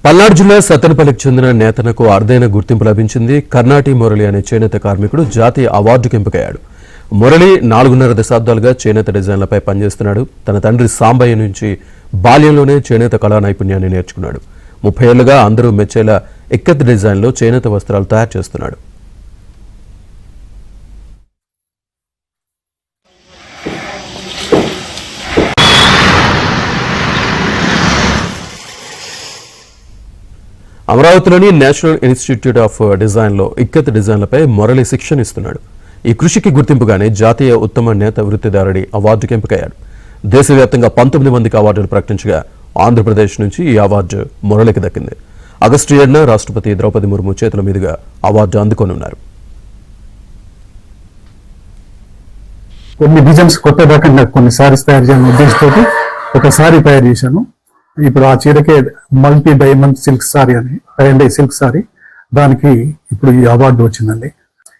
పల్నాడు జిల్లా సత్తెనపల్లికి చెందిన నేతనకు అరుదైన గుర్తింపు లభించింది. కర్ణాటి మురళి అనే చేనేత కార్మికుడు జాతీయ అవార్డుకు ఎంపికయ్యాడు. మురళి 4.5 దశాబ్దాలుగా చేనేత డిజైన్లపై పనిచేస్తున్నాడు. తన తండ్రి సాంబయ్య నుంచి బాల్యంలోనే చేనేత కళా నైపుణ్యాన్ని నేర్చుకున్నాడు. 30 ఏళ్లుగా అందరూ మెచ్చేలా ఇక్కత్ డిజైన్లో చేనేత వస్త్రాలు తయారు చేస్తున్నాడు. అమరావతిలోని నేషనల్ ఇన్స్టిట్యూట్ ఆఫ్ డిజైన్లో ఇక్కత్ డిజైన్లపై మురళి శిక్షణ ఇస్తున్నాడు. ఈ కృషికి గుర్తింపుగానే జాతీయ ఉత్తమ నేత వృత్తిదారుడి అవార్డుకి ఎంపికయ్యాడు. దేశవ్యాప్తంగా 19 మందికి అవార్డులు ప్రకటించగా ఆంధ్రప్రదేశ్ నుంచి ఈ అవార్డు మురళికి దక్కింది. ఆగస్టు 7న రాష్ట్రపతి ద్రౌపది ముర్ము చేతుల మీదుగా అవార్డు అందుకోనున్నారు. కొన్ని డిజైన్స్ కొత్త రకంగా కొన్ని సారీస్ తయారు చేయాలని ఉద్దేశంతో ఒక సారీ తయారు చేశాను. ఇప్పుడు ఆ చీరకే మల్టీ డైమండ్ సిల్క్ సారీ అని సిల్క్ సారీ, దానికి ఇప్పుడు ఈ అవార్డు వచ్చిందండి.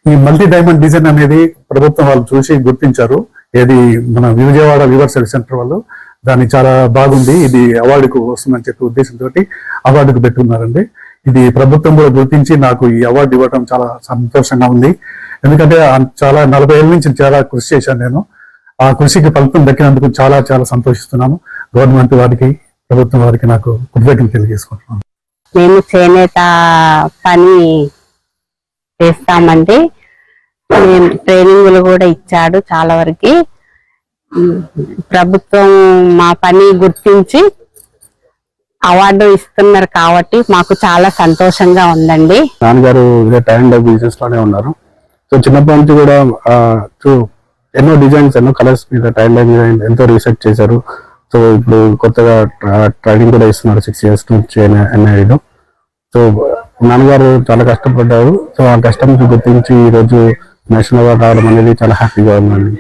ఈ మల్టీ డైమండ్ డిజైన్ అనేది ప్రభుత్వం వాళ్ళు చూసి గుర్తించారు. ఏది మన విజయవాడ వివర్ సెంటర్ వాళ్ళు దాన్ని చాలా బాగుంది, ఇది అవార్డుకు వస్తుందని చెప్పి ఉద్దేశంతో అవార్డుకు పెట్టుకున్నారండి. ఇది ప్రభుత్వం కూడా గుర్తించి నాకు ఈ అవార్డు ఇవ్వడం చాలా సంతోషంగా ఉంది. ఎందుకంటే చాలా 40 ఏళ్ళ నుంచి చాలా కృషి చేశాను నేను. ఆ కృషికి ఫలితం దక్కినందుకు చాలా చాలా సంతోషిస్తున్నాను. గవర్నమెంట్ వారికి, ప్రభుత్వం వారికి నాకు కృతజ్ఞతలు తెలియజేసుకుంటున్నాను. మేము చేనేత పని చేస్తామండి. మేము ట్రైనింగ్లు కూడా ఇచ్చాడు చాలా వరకు. ప్రభుత్వం మా పని గుర్తించి అవార్డు ఇస్తున్నారు కాబట్టి మాకు చాలా సంతోషంగా ఉందండి. నాన్నగారు టైమ్ బిజినెస్ లోనే ఉన్నారు. సో చిన్నప్పటి నుంచి కూడా ఎన్నో డిజైన్స్, ఎన్నో కలర్స్ మీద టైల్ మీద ఎంతో రీసెర్చ్ చేశారు. సో ఇప్పుడు కొత్తగా ట్రైనింగ్ కూడా ఇస్తున్నారు 6 years నుంచి ఎన్ఐడిలో. సో నాన్నగారు చాలా కష్టపడ్డారు. సో ఆ కష్టం గుర్తించి ఈరోజు నేషనల్ అవార్డు రావడం అనేది చాలా హ్యాపీగా ఉందండి.